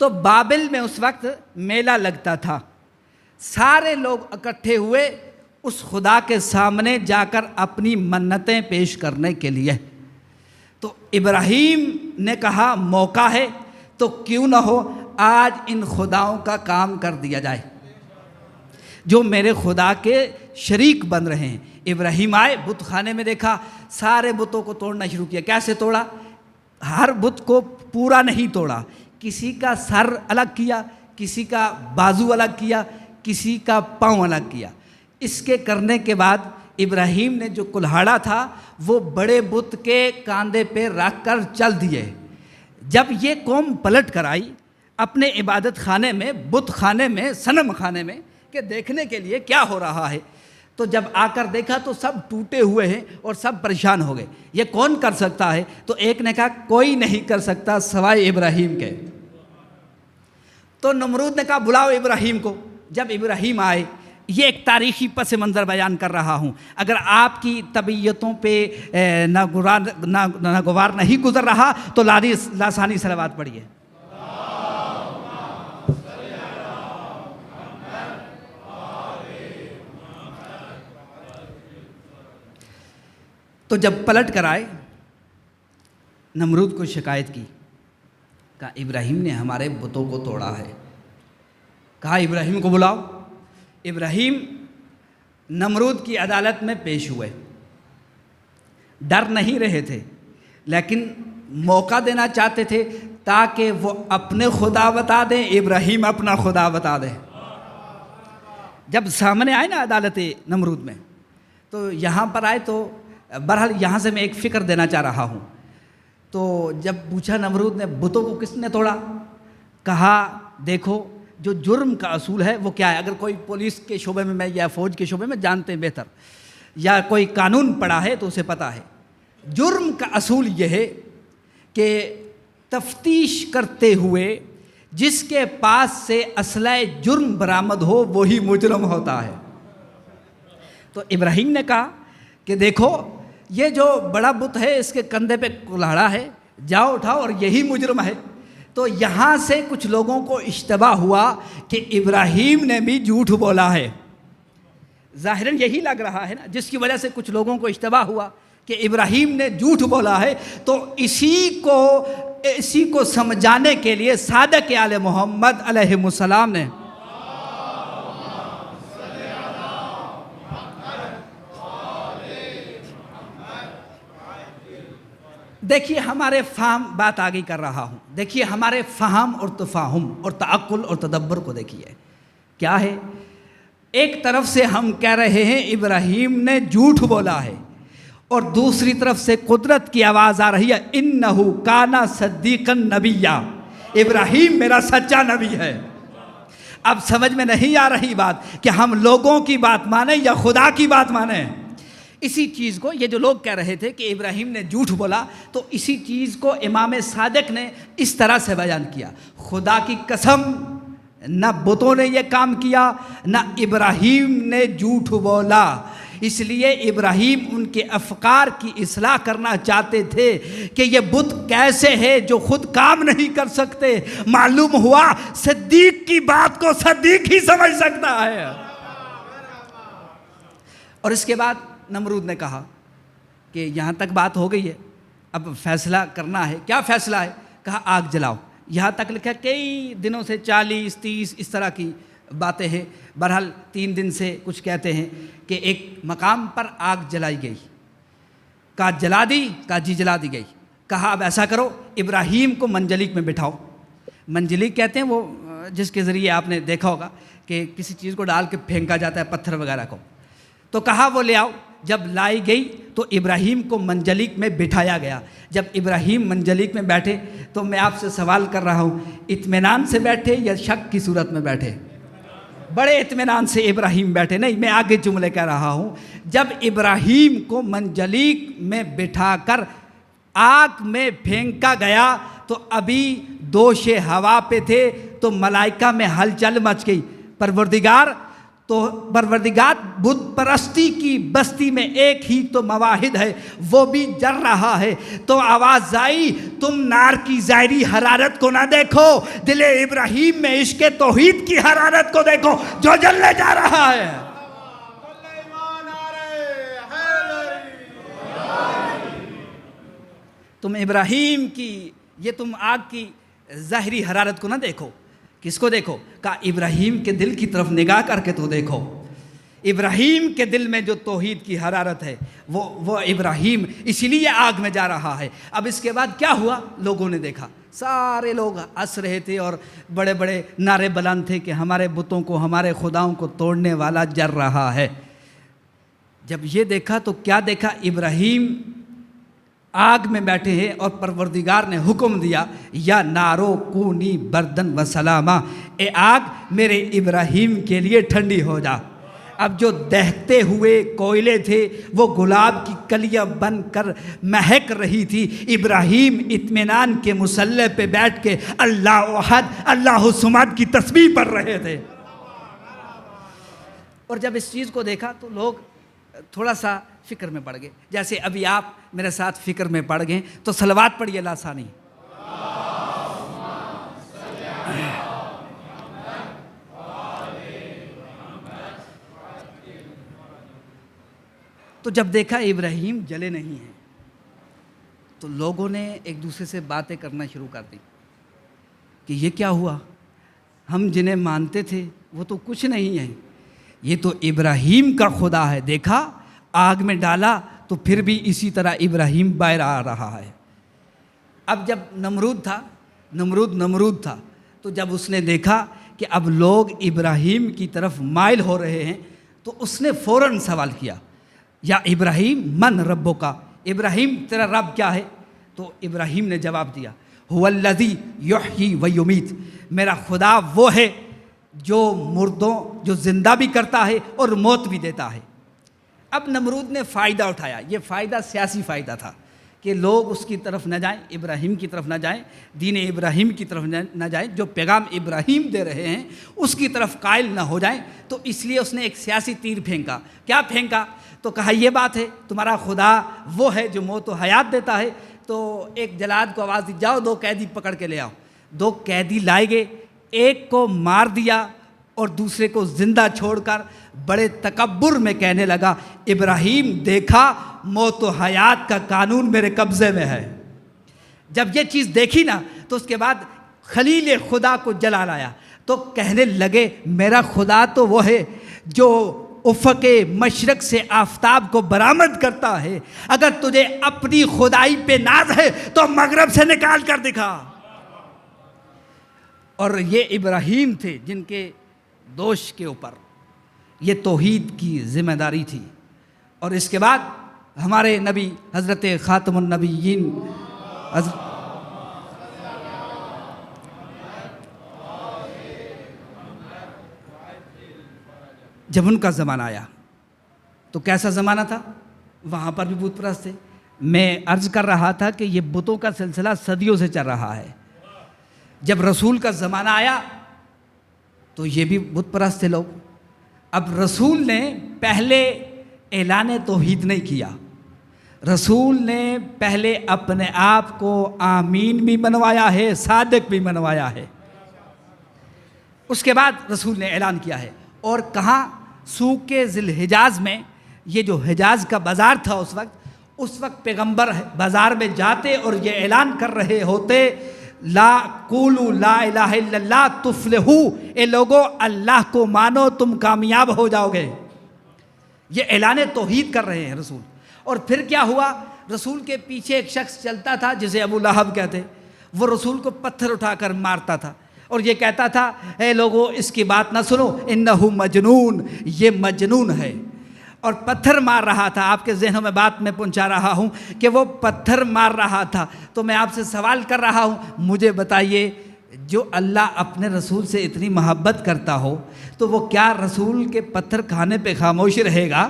تو بابل میں اس وقت میلہ لگتا تھا، سارے لوگ اکٹھے ہوئے اس خدا کے سامنے جا کر اپنی منتیں پیش کرنے کے لیے۔ تو ابراہیم نے کہا موقع ہے تو کیوں نہ ہو آج ان خداؤں کا کام کر دیا جائے جو میرے خدا کے شریک بن رہے ہیں۔ ابراہیم آئے، بت خانے میں دیکھا، سارے بتوں کو توڑنا شروع کیا۔ کیسے توڑا؟ ہر بت کو پورا نہیں توڑا، کسی کا سر الگ کیا، کسی کا بازو الگ کیا، کسی کا پاؤں الگ کیا۔ اس کے کرنے کے بعد ابراہیم نے جو کلہاڑا تھا وہ بڑے بت کے کاندھے پہ رکھ کر چل دیے۔ جب یہ قوم پلٹ کر آئی اپنے عبادت خانے میں، بت خانے میں، صنم خانے میں، کہ دیکھنے کے لیے کیا ہو رہا ہے، تو جب آ کر دیکھا تو سب ٹوٹے ہوئے ہیں اور سب پریشان ہو گئے۔ یہ کون کر سکتا ہے؟ تو ایک نے کہا کوئی نہیں کر سکتا سوائے ابراہیم کے۔ تو نمرود نے کہا بلاؤ ابراہیم کو۔ جب ابراہیم آئے، یہ ایک تاریخی پس منظر بیان کر رہا ہوں، اگر آپ کی طبیعتوں پہ ناگوار نہیں گزر رہا تو لاسانی صلوات پڑھیے۔ تو جب پلٹ کر آئے، نمرود کو شکایت کی، کہا ابراہیم نے ہمارے بتوں کو توڑا ہے۔ کہا ابراہیم کو بلاؤ۔ ابراہیم نمرود کی عدالت میں پیش ہوئے، ڈر نہیں رہے تھے لیکن موقع دینا چاہتے تھے تاکہ وہ اپنے خدا بتا دیں، ابراہیم اپنا خدا بتا دیں۔ جب سامنے آئے نا عدالت نمرود میں، تو یہاں پر آئے تو بہرحال یہاں سے میں ایک فکر دینا چاہ رہا ہوں۔ تو جب پوچھا نمرود نے بتوں کو کس نے توڑا، کہا دیکھو جو جرم کا اصول ہے وہ کیا ہے۔ اگر کوئی پولیس کے شعبے میں یا فوج کے شعبے میں جانتے ہیں بہتر، یا کوئی قانون پڑھا ہے تو اسے پتہ ہے، جرم کا اصول یہ ہے کہ تفتیش کرتے ہوئے جس کے پاس سے اسلحہ جرم برآمد ہو وہی مجرم ہوتا ہے۔ تو ابراہیم نے کہا کہ دیکھو یہ جو بڑا بت ہے اس کے کندھے پہ کلہاڑا ہے، جاؤ اٹھاؤ اور یہی مجرم ہے۔ تو یہاں سے کچھ لوگوں کو اشتباہ ہوا کہ ابراہیم نے بھی جھوٹ بولا ہے۔ ظاہراً یہی لگ رہا ہے نا، جس کی وجہ سے کچھ لوگوں کو اشتباہ ہوا کہ ابراہیم نے جھوٹ بولا ہے۔ تو اسی کو سمجھانے کے لیے صادق آل محمد علیہ السلام نے دیکھیے ہمارے فہم، بات آگے کر رہا ہوں، دیکھیے ہمارے فہم اور تفاہم اور تعقل اور تدبر کو دیکھیے کیا ہے۔ ایک طرف سے ہم کہہ رہے ہیں ابراہیم نے جھوٹ بولا ہے، اور دوسری طرف سے قدرت کی آواز آ رہی ہے انہو کانا صدیقا نبیا، ابراہیم میرا سچا نبی ہے۔ اب سمجھ میں نہیں آ رہی بات کہ ہم لوگوں کی بات مانیں یا خدا کی بات مانیں۔ اسی چیز کو یہ جو لوگ کہہ رہے تھے کہ ابراہیم نے جھوٹ بولا، تو اسی چیز کو امام صادق نے اس طرح سے بیان کیا، خدا کی قسم نہ بتوں نے یہ کام کیا، نہ ابراہیم نے جھوٹ بولا۔ اس لیے ابراہیم ان کے افکار کی اصلاح کرنا چاہتے تھے کہ یہ بت کیسے ہے جو خود کام نہیں کر سکتے۔ معلوم ہوا صدیق کی بات کو صدیق ہی سمجھ سکتا ہے۔ اور اس کے بعد نمرود نے کہا کہ یہاں تک بات ہو گئی ہے، اب فیصلہ کرنا ہے۔ کیا فیصلہ ہے؟ کہا آگ جلاؤ۔ یہاں تک لکھا کئی دنوں سے 40 30 اس طرح کی باتیں ہیں۔ بہرحال 3 دن سے کچھ کہتے ہیں کہ ایک مقام پر آگ جلائی گئی۔ کہا جلا دی؟ کہا جی جلا دی گئی۔ کہا اب ایسا کرو ابراہیم کو منجلک میں بٹھاؤ۔ منجلک کہتے ہیں وہ جس کے ذریعے آپ نے دیکھا ہوگا کہ کسی چیز کو ڈال کے پھینکا جاتا ہے، پتھر وغیرہ کو۔ تو کہا وہ لے آؤ۔ جب لائی گئی تو ابراہیم کو منجلک میں بٹھایا گیا۔ جب ابراہیم منجلک میں بیٹھے تو میں آپ سے سوال کر رہا ہوں، اطمینان سے بیٹھے یا شک کی صورت میں بیٹھے؟ بڑے اطمینان سے ابراہیم بیٹھے۔ نہیں، میں آگے جملے کہہ رہا ہوں۔ جب ابراہیم کو منجلک میں بٹھا کر آگ میں پھینکا گیا تو ابھی دوش ہوا پہ تھے تو ملائکہ میں ہلچل مچ گئی۔ پروردگار بت پرستی کی بستی میں ایک ہی تو مواحد ہے، وہ بھی جل رہا ہے۔ تو آواز آئی تم نار کی ظاہری حرارت کو نہ دیکھو، دل ابراہیم میں عشق توحید کی حرارت کو دیکھو جو جلنے جا رہا ہے۔ تم ابراہیم کی یہ تم آگ کی ظاہری حرارت کو نہ دیکھو، کس کو دیکھو؟ کہا ابراہیم کے دل کی طرف نگاہ کر کے تو دیکھو۔ ابراہیم کے دل میں جو توحید کی حرارت ہے وہ ابراہیم اسی لیے آگ میں جا رہا ہے۔ اب اس کے بعد کیا ہوا؟ لوگوں نے دیکھا، سارے لوگ ہنس رہے تھے اور بڑے بڑے نعرے بلند تھے کہ ہمارے بتوں کو، ہمارے خداؤں کو توڑنے والا جل رہا ہے۔ جب یہ دیکھا تو کیا دیکھا؟ ابراہیم آگ میں بیٹھے ہیں اور پروردگار نے حکم دیا یا نارو کونی بردن و سلامہ، اے آگ میرے ابراہیم کے لیے ٹھنڈی ہو جا۔ اب جو دہتے ہوئے کوئلے تھے وہ گلاب کی کلیاں بن کر مہک رہی تھی۔ ابراہیم اطمینان کے مصلی پہ بیٹھ کے اللہ احد اللہ الصمد کی تسبیح پڑھ رہے تھے۔ اور جب اس چیز کو دیکھا تو لوگ تھوڑا سا فکر میں پڑ گئے، جیسے ابھی آپ میرے ساتھ فکر میں پڑ گئے۔ تو صلوات پڑھیے لاسانی۔ تو جب دیکھا ابراہیم جلے نہیں ہیں تو لوگوں نے ایک دوسرے سے باتیں کرنا شروع کر دی کہ یہ کیا ہوا؟ ہم جنہیں مانتے تھے وہ تو کچھ نہیں ہیں، یہ تو ابراہیم کا خدا ہے۔ دیکھا آگ میں ڈالا تو پھر بھی اسی طرح ابراہیم باہر آ رہا ہے۔ اب جب نمرود تھا تو جب اس نے دیکھا کہ اب لوگ ابراہیم کی طرف مائل ہو رہے ہیں تو اس نے فوراً سوال کیا، یا ابراہیم من ربو کا، ابراہیم تیرا رب کیا ہے؟ تو ابراہیم نے جواب دیا هو الذی یحیی و یمیت، میرا خدا وہ ہے جو مردوں جو زندہ بھی کرتا ہے اور موت بھی دیتا ہے۔ اب نمرود نے فائدہ اٹھایا، یہ فائدہ سیاسی فائدہ تھا کہ لوگ اس کی طرف نہ جائیں، ابراہیم کی طرف نہ جائیں، دین ابراہیم کی طرف نہ جائیں، جو پیغام ابراہیم دے رہے ہیں اس کی طرف قائل نہ ہو جائیں۔ تو اس لیے اس نے ایک سیاسی تیر پھینکا۔ کیا پھینکا؟ تو کہا یہ بات ہے تمہارا خدا وہ ہے جو موت و حیات دیتا ہے۔ تو ایک جلاد کو آواز دی جاؤ 2 قیدی پکڑ کے لے آؤ۔ 2 قیدی لائے گئے، ایک کو مار دیا اور دوسرے کو زندہ چھوڑ کر بڑے تکبر میں کہنے لگا ابراہیم دیکھا موت و حیات کا قانون میرے قبضے میں ہے۔ جب یہ چیز دیکھی نا تو اس کے بعد خلیل خدا کو جلا لایا تو کہنے لگے میرا خدا تو وہ ہے جو افق مشرق سے آفتاب کو برآمد کرتا ہے، اگر تجھے اپنی خدائی پہ ناز ہے تو مغرب سے نکال کر دکھا۔ اور یہ ابراہیم تھے جن کے دوش کے اوپر یہ توحید کی ذمہ داری تھی۔ اور اس کے بعد ہمارے نبی حضرت خاتم النبیین جب ان کا زمانہ آیا تو کیسا زمانہ تھا؟ وہاں پر بھی بت پرست تھے۔ میں عرض کر رہا تھا کہ یہ بتوں کا سلسلہ صدیوں سے چل رہا ہے۔ جب رسول کا زمانہ آیا تو یہ بھی بت پرست تھے لوگ۔ اب رسول نے پہلے اعلان توحید نہیں کیا، رسول نے پہلے اپنے آپ کو آمین بھی منوایا ہے، صادق بھی منوایا ہے، اس کے بعد رسول نے اعلان کیا ہے۔ اور کہاں؟ سوق ذی الحجاز میں، یہ جو حجاز کا بازار تھا اس وقت پیغمبر بازار میں جاتے اور یہ اعلان کر رہے ہوتے، لا قولوا لا الہ الا اللہ تفلحو، اے لوگو اللہ کو مانو تم کامیاب ہو جاؤ گے، یہ اعلان توحید کر رہے ہیں رسول۔ اور پھر کیا ہوا؟ رسول کے پیچھے ایک شخص چلتا تھا جسے ابو لہب کہتے، وہ رسول کو پتھر اٹھا کر مارتا تھا اور یہ کہتا تھا، اے لوگو اس کی بات نہ سنو، انہو مجنون، یہ مجنون ہے، اور پتھر مار رہا تھا۔ آپ کے ذہنوں میں بات میں پہنچا رہا ہوں کہ وہ پتھر مار رہا تھا، تو میں آپ سے سوال کر رہا ہوں، مجھے بتائیے، جو اللہ اپنے رسول سے اتنی محبت کرتا ہو تو وہ کیا رسول کے پتھر کھانے پہ خاموش رہے گا؟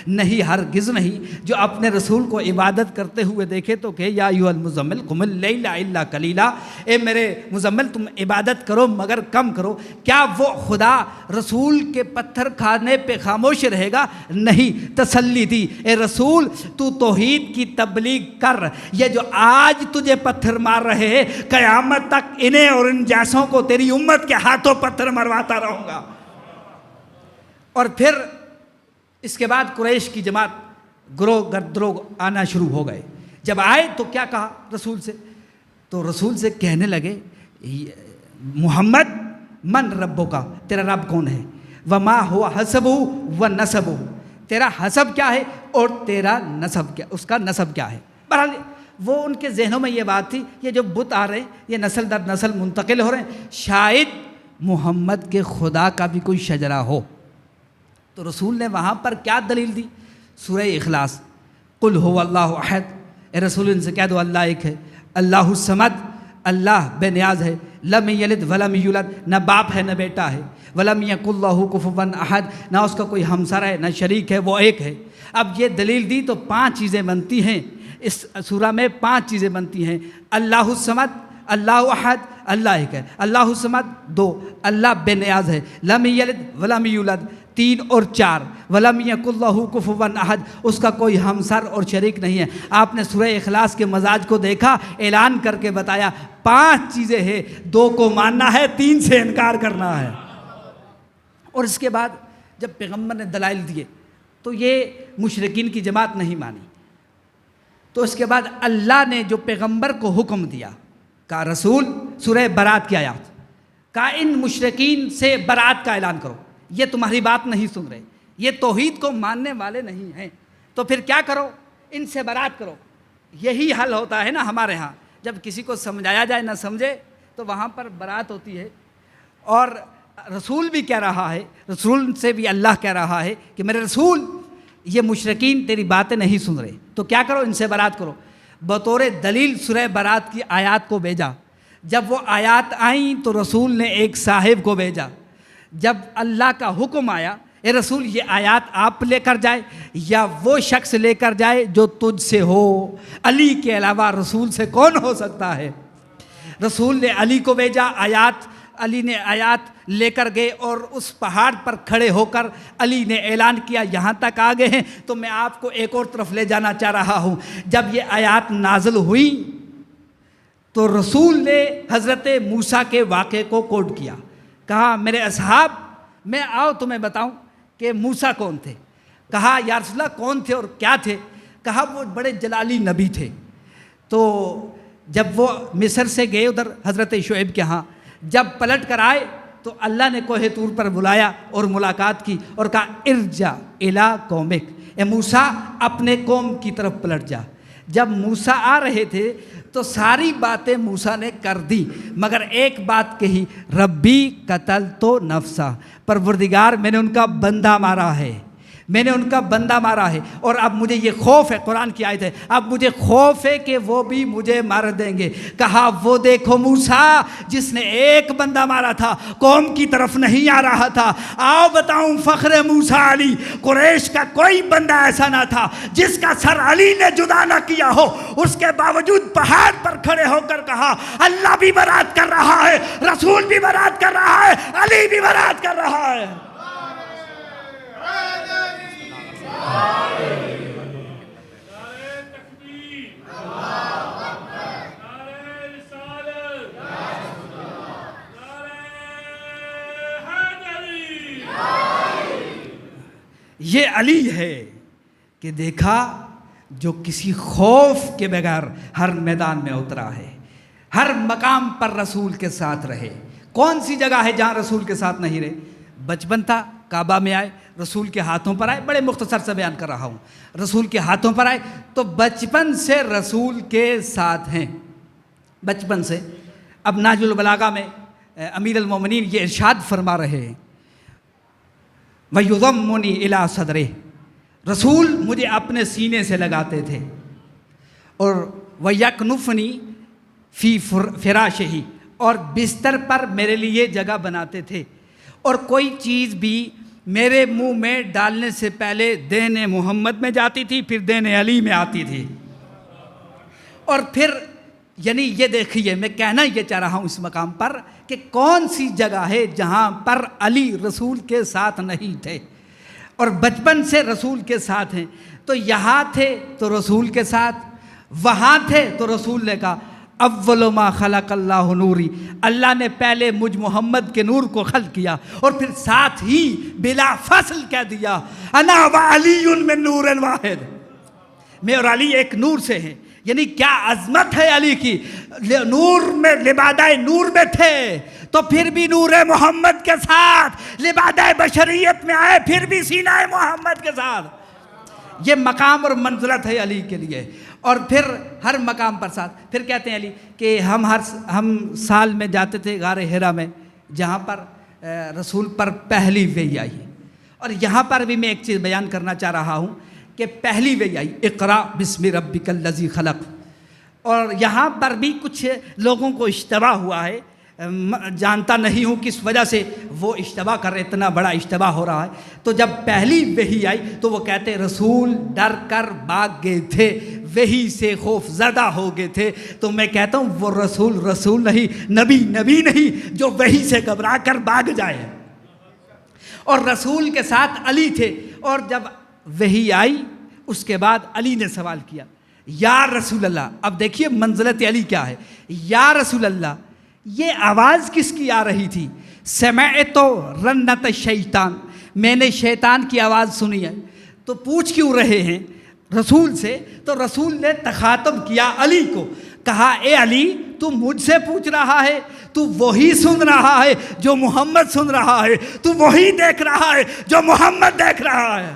نہیں، ہرگز نہیں۔ جو اپنے رسول کو عبادت کرتے ہوئے دیکھے تو کہ یا ایھا المزمل قم اللیل الا قلیلا، اے میرے مزمل تم عبادت کرو مگر کم کرو، کیا وہ خدا رسول کے پتھر کھانے پہ خاموش رہے گا؟ نہیں، تسلی دی، اے رسول تو توحید کی تبلیغ کر، یہ جو آج تجھے پتھر مار رہے ہیں قیامت تک انہیں اور ان جیسوں کو تیری امت کے ہاتھوں پتھر مرواتا رہوں گا۔ اور پھر اس کے بعد قریش کی جماعت گروہ گردروہ آنا شروع ہو گئے۔ جب آئے تو کیا کہا رسول سے؟ تو رسول سے کہنے لگے، محمد من ربو کا، تیرا رب کون ہے؟ وما ہوا حسبہ و نسبہ، تیرا حسب کیا ہے اور تیرا نسب کیا، اس کا نسب کیا ہے؟ بہرحال وہ ان کے ذہنوں میں یہ بات تھی، یہ جو بت آ رہے ہیں یہ نسل در نسل منتقل ہو رہے ہیں، شاید محمد کے خدا کا بھی کوئی شجرہ ہو۔ تو رسول نے وہاں پر کیا دلیل دی؟ سورہ اخلاص، قل هو اللہ احد، اے رسول ان سے کہہ دو اللہ ایک ہے، اللہ الصمد، اللہ بے نیاز ہے، لم یلد ولم یولد، نہ باپ ہے نہ بیٹا ہے، ولم یکن لہ کفوا احد، نہ اس کا کوئی ہمسر ہے نہ شریک ہے، وہ ایک ہے۔ اب یہ دلیل دی تو 5 چیزیں بنتی ہیں، اس سورہ میں 5 چیزیں بنتی ہیں، اللہ الصمد، اللہ احد، اللہ ایک ہے، اللہ الصمد 2، اللہ بے نیاز ہے، لم یلد ولم یولد 3 اور 4، ولم یکن لہ کفوا احد، اس کا کوئی ہمسر اور شریک نہیں ہے۔ آپ نے سورہ اخلاص کے مزاج کو دیکھا، اعلان کر کے بتایا 5 چیزیں ہیں، 2 کو ماننا ہے، 3 سے انکار کرنا ہے۔ اور اس کے بعد جب پیغمبر نے دلائل دیے تو یہ مشرکین کی جماعت نہیں مانی، تو اس کے بعد اللہ نے جو پیغمبر کو حکم دیا، کہا رسول، سورہ برات کی آیات، کہا ان مشرکین سے برات کا اعلان کرو، یہ تمہاری بات نہیں سن رہے، یہ توحید کو ماننے والے نہیں ہیں، تو پھر کیا کرو؟ ان سے برات کرو۔ یہی حل ہوتا ہے نا ہمارے ہاں، جب کسی کو سمجھایا جائے نہ سمجھے تو وہاں پر برات ہوتی ہے۔ اور رسول بھی کہہ رہا ہے، رسول سے بھی اللہ کہہ رہا ہے کہ میرے رسول، یہ مشرکین تیری باتیں نہیں سن رہے، تو کیا کرو؟ ان سے برات کرو۔ بطور دلیل سورہ برات کی آیات کو بھیجا، جب وہ آیات آئیں تو رسول نے ایک صاحب کو بھیجا، جب اللہ کا حکم آیا، اے رسول یہ آیات آپ لے کر جائے یا وہ شخص لے کر جائے جو تجھ سے ہو، علی کے علاوہ رسول سے کون ہو سکتا ہے؟ رسول نے علی کو بھیجا، آیات، علی نے آیات لے کر گئے اور اس پہاڑ پر کھڑے ہو کر علی نے اعلان کیا یہاں تک آ گئے ہیں، تو میں آپ کو ایک اور طرف لے جانا چاہ رہا ہوں۔ جب یہ آیات نازل ہوئی تو رسول نے حضرت موسیٰ کے واقعے کو کوٹ کیا، کہا میرے اصحاب، میں آؤ تمہیں بتاؤں کہ موسیٰ کون تھے۔ کہا یا رسول اللہ کون تھے اور کیا تھے؟ کہا وہ بڑے جلالی نبی تھے۔ تو جب وہ مصر سے گئے ادھر حضرت شعیب کے ہاں، جب پلٹ کر آئے تو اللہ نے کوہ طور پر بلایا اور ملاقات کی اور کہا ارجع الی قومک، اے موسیٰ اپنے قوم کی طرف پلٹ جا۔ جب موسیٰ آ رہے تھے تو ساری باتیں موسیٰ نے کر دی، مگر ایک بات کہی، ربی قتلت نفسا، پروردگار میں نے ان کا بندہ مارا ہے، میں نے ان کا بندہ مارا ہے اور اب مجھے یہ خوف ہے، قرآن کی آیت ہے، اب مجھے خوف ہے کہ وہ بھی مجھے مار دیں گے۔ کہا وہ دیکھو موسیٰ جس نے ایک بندہ مارا تھا، قوم کی طرف نہیں آ رہا تھا۔ آؤ بتاؤں فخر موسیٰ علی، قریش کا کوئی بندہ ایسا نہ تھا جس کا سر علی نے جدا نہ کیا ہو، اس کے باوجود پہاڑ پر کھڑے ہو کر کہا اللہ بھی برات کر رہا ہے، رسول بھی برات کر رہا ہے، علی بھی برات کر رہا ہے۔ یہ علی ہے کہ دیکھا جو کسی خوف کے بغیر ہر میدان میں اترا ہے، ہر مقام پر رسول کے ساتھ رہے۔ کون سی جگہ ہے جہاں رسول کے ساتھ نہیں رہے؟ بچپن تھا، کعبہ میں آئے، رسول کے ہاتھوں پر آئے، بڑے مختصر سے بیان کر رہا ہوں، رسول کے ہاتھوں پر آئے تو بچپن سے رسول کے ساتھ ہیں، بچپن سے۔ اب نہج البلاغہ میں امیر المومنین یہ ارشاد فرما رہے ہیں وَيُضَمُّنِي إِلَىٰ صَدْرِهِ، رسول مجھے اپنے سینے سے لگاتے تھے، اور وَيَكْنُفْنِي فِي فِرَاشِهِ، اور بستر پر میرے لیے جگہ بناتے تھے، اور کوئی چیز بھی میرے منہ میں ڈالنے سے پہلے دین محمد میں جاتی تھی، پھر دین علی میں آتی تھی۔ اور پھر یعنی یہ دیکھیے، میں کہنا یہ چاہ رہا ہوں اس مقام پر کہ کون سی جگہ ہے جہاں پر علی رسول کے ساتھ نہیں تھے اور بچپن سے رسول کے ساتھ ہیں۔ تو یہاں تھے تو رسول کے ساتھ، وہاں تھے تو رسول نے کہا اول ما خلق اللہ نوری، اللہ نے پہلے مجھ محمد کے نور کو خلق کیا، اور پھر ساتھ ہی بلا فصل کہہ دیا انا وعلی من نور واحد، میں اور علی ایک نور سے ہیں۔ یعنی کیا عظمت ہے علی کی، نور میں لبادہ نور میں تھے تو پھر بھی نور محمد کے ساتھ، لبادہ بشریت میں آئے پھر بھی سینہ محمد کے ساتھ۔ یہ مقام اور منزلت ہے علی کے لیے، اور پھر ہر مقام پر ساتھ۔ پھر کہتے ہیں علی کہ ہم سال میں جاتے تھے غار حرا میں، جہاں پر رسول پر پہلی وحی آئی، اور یہاں پر بھی میں ایک چیز بیان کرنا چاہ رہا ہوں کہ پہلی وحی آئی اقرا بسم ربک الذی خلق، اور یہاں پر بھی کچھ لوگوں کو اشتباہ ہوا ہے، جانتا نہیں ہوں کس وجہ سے وہ اشتباہ کر رہے، اتنا بڑا اشتباہ ہو رہا ہے۔ تو جب پہلی وحی آئی تو وہ کہتے رسول ڈر کر بھاگ گئے تھے، وحی سے خوف زدہ ہو گئے تھے۔ تو میں کہتا ہوں وہ رسول نہیں، نبی نہیں جو وحی سے گھبرا کر بھاگ جائے، اور رسول کے ساتھ علی تھے۔ اور جب وحی آئی اس کے بعد علی نے سوال کیا یا رسول اللہ، اب دیکھیے منزلت علی کیا ہے، یا رسول اللہ یہ آواز کس کی آ رہی تھی؟ سمعت رنت الشیطان، میں نے شیطان کی آواز سنی ہے۔ تو پوچھ کیوں رہے ہیں رسول سے؟ تو رسول نے تخاطب کیا علی کو، کہا اے علی تو مجھ سے پوچھ رہا ہے، تو وہی سن رہا ہے جو محمد سن رہا ہے، تو وہی دیکھ رہا ہے جو محمد دیکھ رہا ہے۔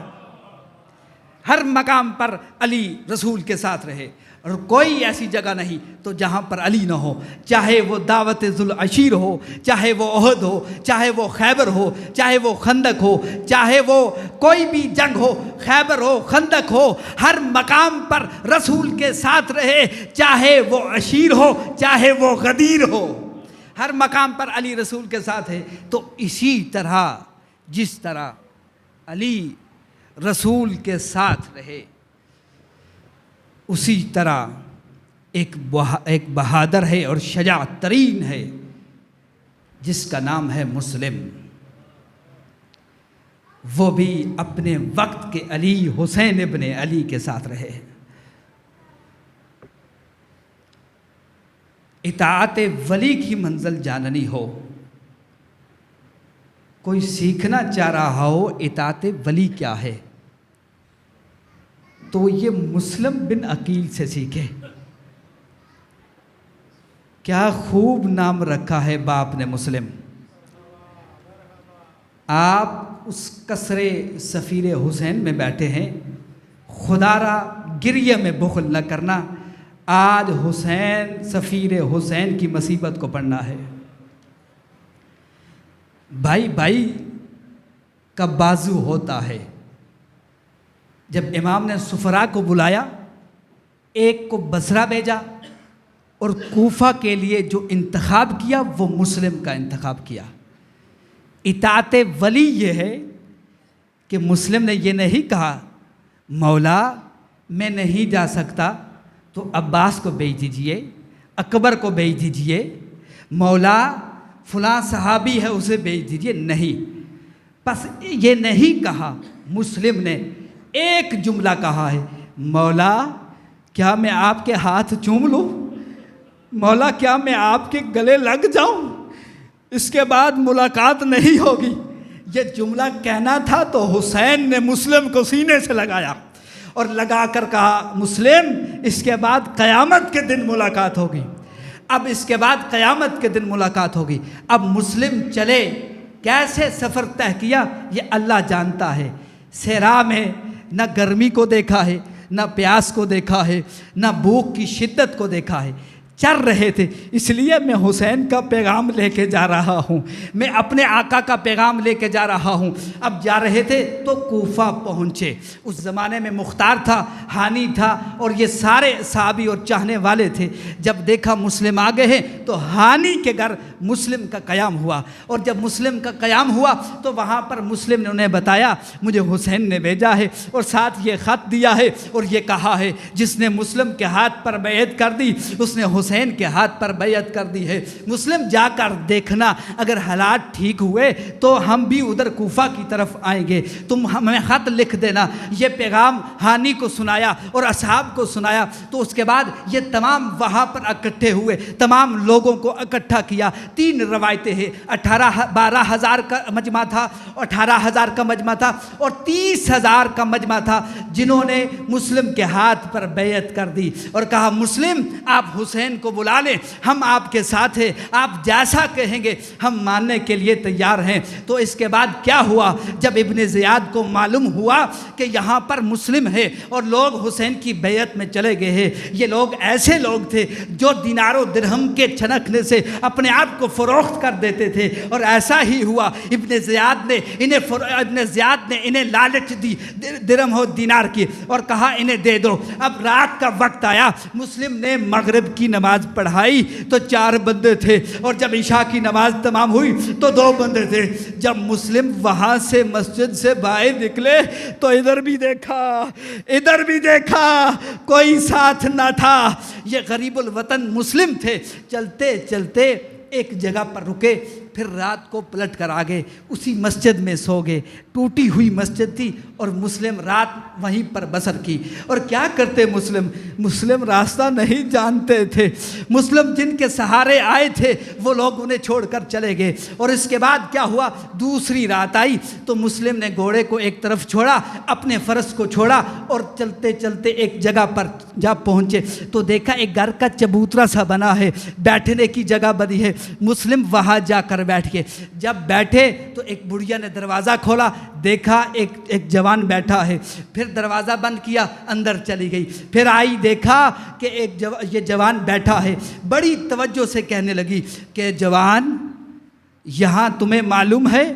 ہر مقام پر علی رسول کے ساتھ رہے، اور کوئی ایسی جگہ نہیں تو جہاں پر علی نہ ہو، چاہے وہ دعوت ذوالعشیر ہو، چاہے وہ احد ہو، چاہے وہ خیبر ہو، چاہے وہ خندق ہو، چاہے وہ کوئی بھی جنگ ہو، خیبر ہو، خندق ہو، ہر مقام پر رسول کے ساتھ رہے، چاہے وہ عشیر ہو، چاہے وہ غدیر ہو، ہر مقام پر علی رسول کے ساتھ ہے۔ تو اسی طرح جس طرح علی رسول کے ساتھ رہے، اسی طرح ایک بہادر ہے اور شجاعت ترین ہے جس کا نام ہے مسلم، وہ بھی اپنے وقت کے علی حسین ابن علی کے ساتھ رہے۔ اطاعت ولی کی منزل جاننی ہو، کوئی سیکھنا چاہ رہا ہو اطاعت ولی کیا ہے، تو یہ مسلم بن عقیل سے سیکھے۔ کیا خوب نام رکھا ہے باپ نے مسلم۔ آپ اس قصر سفیر حسین میں بیٹھے ہیں، خدا را گریہ میں بخل نہ کرنا، آج حسین سفیر حسین کی مصیبت کو پڑھنا ہے۔ بھائی بھائی کا بازو ہوتا ہے، جب امام نے سفراء کو بلایا، ایک کو بصرہ بھیجا اور کوفہ کے لیے جو انتخاب کیا وہ مسلم کا انتخاب کیا۔ اطاعت ولی یہ ہے کہ مسلم نے یہ نہیں کہا مولا میں نہیں جا سکتا تو عباس کو بھیج دیجئے، اکبر کو بھیج دیجئے، مولا فلاں صحابی ہے اسے بھیج دیجئے، نہیں۔ بس یہ نہیں کہا، مسلم نے ایک جملہ کہا ہے، مولا کیا میں آپ کے ہاتھ چوم لوں؟ مولا کیا میں آپ کے گلے لگ جاؤں؟ اس کے بعد ملاقات نہیں ہوگی۔ یہ جملہ کہنا تھا تو حسین نے مسلم کو سینے سے لگایا اور لگا کر کہا مسلم اس کے بعد قیامت کے دن ملاقات ہوگی، اب اس کے بعد قیامت کے دن ملاقات ہوگی۔ اب مسلم چلے، کیسے سفر طے کیا یہ اللہ جانتا ہے۔ صحرا میں نہ گرمی کو دیکھا ہے، نہ پیاس کو دیکھا ہے، نہ بھوک کی شدت کو دیکھا ہے، چل رہے تھے۔ اس لیے میں حسین کا پیغام لے کے جا رہا ہوں، میں اپنے آقا کا پیغام لے کے جا رہا ہوں۔ اب جا رہے تھے تو کوفہ پہنچے۔ اس زمانے میں مختار تھا، ہانی تھا، اور یہ سارے صحابی اور چاہنے والے تھے۔ جب دیکھا مسلم آ گئے ہیں تو ہانی کے گھر مسلم کا قیام ہوا، اور جب مسلم کا قیام ہوا تو وہاں پر مسلم نے انہیں بتایا مجھے حسین نے بھیجا ہے اور ساتھ یہ خط دیا ہے اور یہ کہا ہے جس نے مسلم کے ہاتھ پر بیعت کر دی اس نے حسین کے ہاتھ پر بیعت کر دی ہے۔ مسلم جا کر دیکھنا، اگر حالات ٹھیک ہوئے تو ہم بھی ادھر کوفہ کی طرف آئیں گے، تم ہمیں خط لکھ دینا۔ یہ پیغام ہانی کو سنایا اور اصحاب کو سنایا، تو اس کے بعد یہ تمام وہاں پر اکٹھے ہوئے، تمام لوگوں کو اکٹھا کیا۔ 3 روایتیں ہیں، 12,000 کا مجمع تھا، 18,000 کا مجمع تھا اور 30,000 کا مجمع تھا، جنہوں نے مسلم کے ہاتھ پر بیعت کر دی اور کہا مسلم آپ حسین کو بلا لیں، ہم آپ کے ساتھ ہیں، آپ جیسا کہیں گے ہم ماننے کے لیے تیار ہیں۔ تو اس کے بعد کیا ہوا، جب ابن زیاد کو معلوم ہوا کہ یہاں پر مسلم ہے اور لوگ حسین کی بیعت میں چلے گئے ہیں، یہ لوگ ایسے لوگ تھے جو دینار و درہم کے چھنکنے سے اپنے آپ کو فروخت کر دیتے تھے، اور ایسا ہی ہوا۔ ابن زیاد نے انہیں لالچ دی درہم و دینار کی اور کہا انہیں دے دو۔ اب رات کا وقت آیا، مسلم نے مغرب کی نماز پڑھائی تو 4 بندے تھے، اور جب عشاء کی نماز تمام ہوئی تو 2 بندے تھے۔ جب مسلم وہاں سے مسجد سے باہر نکلے تو ادھر بھی دیکھا کوئی ساتھ نہ تھا۔ یہ غریب الوطن مسلم تھے۔ چلتے چلتے ایک جگہ پر رکے، پھر رات کو پلٹ کر آگے اسی مسجد میں سو گئے۔ ٹوٹی ہوئی مسجد تھی اور مسلم رات وہیں پر بسر کی۔ اور کیا کرتے مسلم راستہ نہیں جانتے تھے، مسلم جن کے سہارے آئے تھے وہ لوگ انہیں چھوڑ کر چلے گئے۔ اور اس کے بعد کیا ہوا، دوسری رات آئی تو مسلم نے گھوڑے کو ایک طرف چھوڑا، اپنے فرس کو چھوڑا اور چلتے چلتے ایک جگہ پر جا پہنچے تو دیکھا ایک گھر کا چبوترا سا بنا ہے، بیٹھنے کی جگہ بنی ہے۔ مسلم وہاں جا کر بیٹھ کے جب بیٹھے تو ایک بڑھیا نے دروازہ کھولا، دیکھا ایک جوان بیٹھا ہے، پھر دروازہ بند کیا، اندر چلی گئی، پھر آئی دیکھا کہ یہ جوان بیٹھا ہے، بڑی توجہ سے کہنے لگی کہ جوان یہاں تمہیں معلوم ہے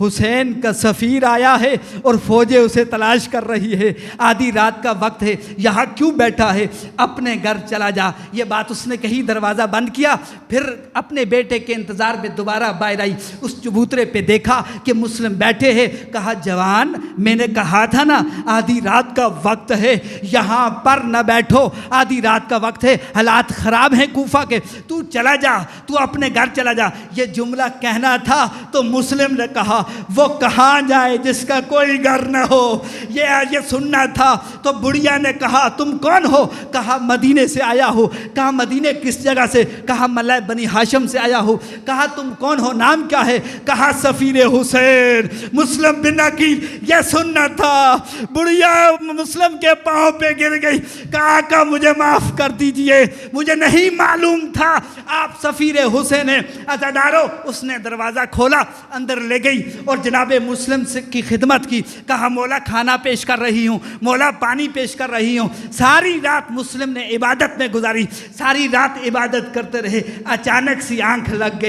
حسین کا سفیر آیا ہے اور فوجیں اسے تلاش کر رہی ہے، آدھی رات کا وقت ہے، یہاں کیوں بیٹھا ہے، اپنے گھر چلا جا۔ یہ بات اس نے کہی، دروازہ بند کیا، پھر اپنے بیٹے کے انتظار میں دوبارہ باہر آئی، اس چبوترے پہ دیکھا کہ مسلم بیٹھے ہیں، کہا جوان میں نے کہا تھا نا آدھی رات کا وقت ہے، یہاں پر نہ بیٹھو، آدھی رات کا وقت ہے، حالات خراب ہیں کوفہ کے، تو چلا جا، تو اپنے گھر چلا جا۔ یہ جملہ کہنا تھا تو مسلم نے کہا وہ کہاں جائے جس کا کوئی گھر نہ ہو، یہ سننا تھا۔ تو بڑھیا نے کہا تم کون ہو، کہا مدینے سے آیا ہو، کہا مدینے کس جگہ سے، کہا ملہ بنی ہاشم سے آیا ہو، کہا تم کون ہو، نام کیا ہے، کہا سفیر حسین۔ مسلم بن عقیل یہ سننا تھا۔ بڑھیا مسلم کے پاؤں پہ گر گئی، کہا آقا مجھے معاف کر دیجئے، مجھے نہیں معلوم تھا آپ سفیر حسین ہیں، عزادارو۔ اس نے دروازہ کھولا، اندر لے گئی اور جناب مسلم کی خدمت کی، کہا مولا کھانا پیش کر رہی ہوں، مولا پانی پیش کر رہی ہوں۔ ساری رات مسلم نے عبادت میں گزاری، ساری رات عبادت کرتے رہے۔ اچانک سی آنکھ لگ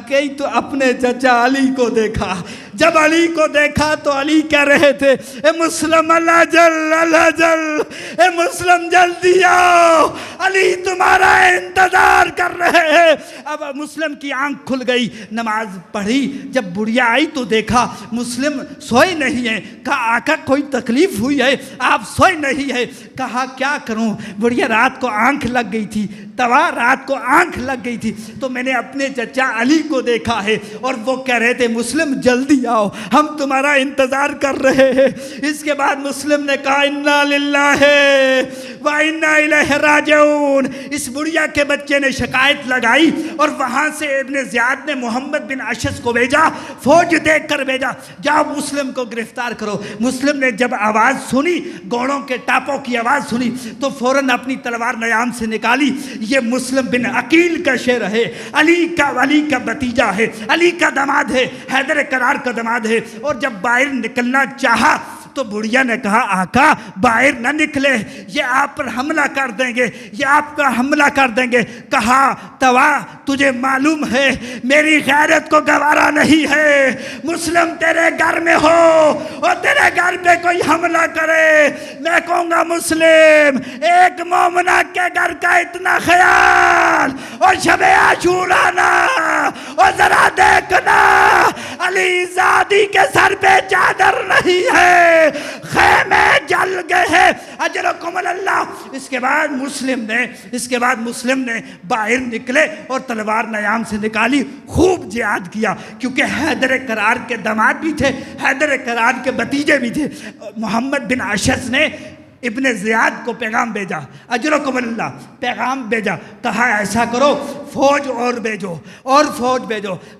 گئی تو اپنے چچا علی کو دیکھا جب علی کو دیکھا تو علی کہہ رہے تھے اے مسلم اللہ جل، اے مسلم جلدی آؤ، علی تمہارا انتظار کر رہے ہیں۔ اب مسلم کی آنکھ کھل گئی، نماز پڑھی، جب بڑھیا آئی تو دیکھا مسلم سوئے نہیں ہے، کہا آقا کوئی تکلیف ہوئی ہے، آپ سوئے نہیں ہے؟ کہا کیا کروں، بڑھیا رات کو آنکھ لگ گئی تھی، رات کو آنکھ لگ گئی تھی تو میں نے اپنے چچا علی کو دیکھا ہے اور وہ کہہ رہے تھے مسلم جلدی آؤ، ہم تمہارا انتظار کر رہے ہیں۔ اس کے بعد مسلم نے کہا انا للہ و انا الیہ راجعون۔ اس بڑھیا کے بچے نے شکایت لگائی اور وہاں سے ابن زیاد نے محمد بن اشعث کو بھیجا، فوج دیکھ کر بھیجا، جاؤ مسلم کو گرفتار کرو۔ مسلم نے جب آواز سنی، گھوڑوں کے ٹاپوں کی آواز سنی تو فوراً اپنی تلوار نیام سے نکالی۔ یہ مسلم بن عقیل کا شعر ہے، علی کا بتیجا ہے، علی کا داماد ہے، حیدر کرار کا داماد ہے۔ اور جب باہر نکلنا چاہا تو بڑھیا نے کہا آقا باہر نہ نکلے، یہ آپ پر حملہ کر دیں گے، یہ آپ کا حملہ کر دیں گے۔ کہا توا تجھے معلوم ہے میری غیرت کو گوارا نہیں ہے، مسلم تیرے گھر میں ہو اور تیرے گھر پہ کوئی حملہ کرے، میں کہوں گا مسلم ایک مومنہ کے گھر کا اتنا خیال اور شب عاشوراء نا، اور ذرا دیکھنا علی زادی کے سر پہ چادر نہیں ہے، خیمے جل گئے ہیں، اجرکم اللہ۔ اس کے بعد مسلم نے باہر نکلے اور تلوار نیام سے نکالی، خوب جہاد کیا، کیونکہ حیدر کرار کے داماد بھی تھے، حیدر کرار کے بتیجے بھی تھے۔ محمد بن اشعث نے ابن زیاد کو پیغام بھیجا، اجرکم اللہ، پیغام بھیجا، کہا ایسا کرو فوج اور بھیجو۔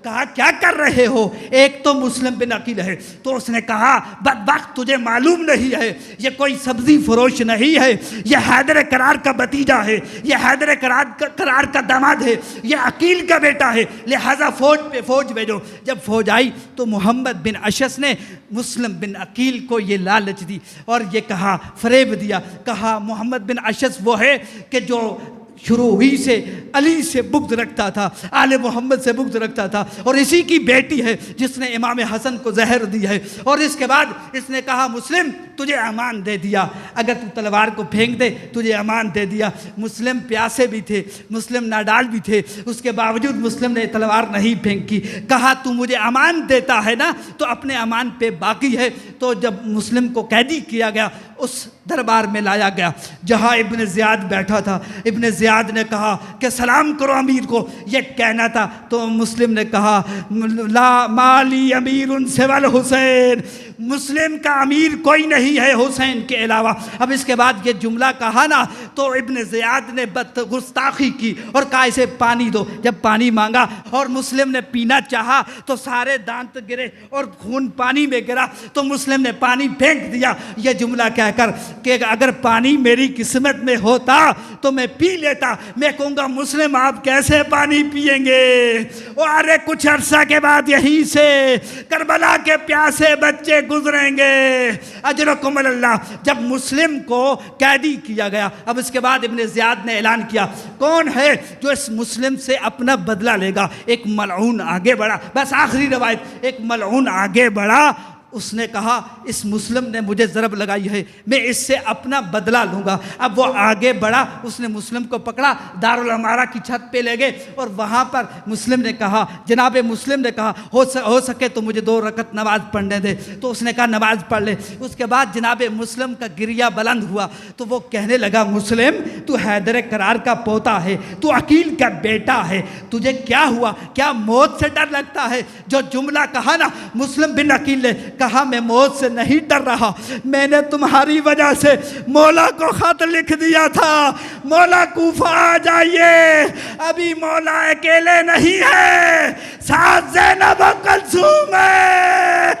کہا کیا کر رہے ہو؟ ایک تو مسلم بن عقیل ہے، تو اس نے کہا بدبخت تجھے معلوم نہیں ہے یہ کوئی سبزی فروش نہیں ہے، یہ حیدر کرار کا بتیجا ہے، یہ حیدر کرار کا داماد ہے، یہ عقیل کا بیٹا ہے، لہٰذا فوج بھیجو۔ جب فوج آئی تو محمد بن اشعث نے مسلم بن عقیل کو یہ لالچ دی اور یہ کہا، فریب دیا، کہا محمد بن اشعث وہ ہے کہ جو شروع ہوئی سے علی سے بغض رکھتا تھا، آل محمد سے بغض رکھتا تھا، اور اسی کی بیٹی ہے جس نے امام حسن کو زہر دی ہے۔ اور اس کے بعد اس نے کہا مسلم تجھے امان دے دیا، اگر تو تلوار کو پھینک دے تجھے امان دے دیا۔ مسلم پیاسے بھی تھے، مسلم ناڈال بھی تھے، اس کے باوجود مسلم نے تلوار نہیں پھینکی، کہا تو مجھے امان دیتا ہے نا تو اپنے امان پہ باقی ہے۔ تو جب مسلم کو قیدی کیا گیا اس دربار میں لایا گیا جہاں ابن زیاد بیٹھا تھا، ابن زیاد نے کہا کہ سلام کرو امیر کو، یہ کہنا تھا تو مسلم نے کہا لا مالی امیر سوى الحسین، مسلم کا امیر کوئی نہیں ہے حسین کے علاوہ۔ اب اس کے بعد یہ جملہ کہا نا تو ابن زیاد نے گستاخی کی اور کہا اسے پانی دو۔ جب پانی مانگا اور مسلم نے پینا چاہا تو سارے دانت گرے اور خون پانی میں گرا، تو مسلم نے پانی پھینک دیا یہ جملہ کہہ کر کہ اگر پانی میری قسمت میں ہوتا تو میں پی لیتا۔ میں کہوں گا مسلم آپ کیسے پانی پیئیں گے؟ اور کچھ عرصہ کے بعد یہیں سے کربلا کے پیاسے بچے گزریں گے، اجرکم اللہ۔ جب مسلم کو قیدی کیا گیا، اب اس کے بعد ابن زیاد نے اعلان کیا کون ہے جو اس مسلم سے اپنا بدلہ لے گا؟ ایک ملعون آگے بڑھا، بس آخری روایت، ایک ملعون آگے بڑھا، اس نے کہا اس مسلم نے مجھے ضرب لگائی ہے، میں اس سے اپنا بدلہ لوں گا۔ اب وہ آگے بڑھا، اس نے مسلم کو پکڑا، دارالامارہ کی چھت پہ لے گئے اور وہاں پر مسلم نے کہا، جناب مسلم نے کہا ہو سکے تو مجھے 2 رکعت نماز پڑھنے دے، تو اس نے کہا نماز پڑھ لے۔ اس کے بعد جناب مسلم کا گریہ بلند ہوا تو وہ کہنے لگا مسلم تو حیدر کرار کا پوتا ہے، تو عقیل کا بیٹا ہے، تجھے کیا ہوا؟ کیا موت سے ڈر لگتا ہے؟ جو جملہ کہا نا مسلم بن عقیل نے، کہا میں موت سے نہیں ڈر رہا، میں نے تمہاری وجہ سے مولا کو خط لکھ دیا تھا، مولا کوفہ آ جائیے، ابھی مولا اکیلے نہیں ہے، ساتھ زینب و کلثوم ہے،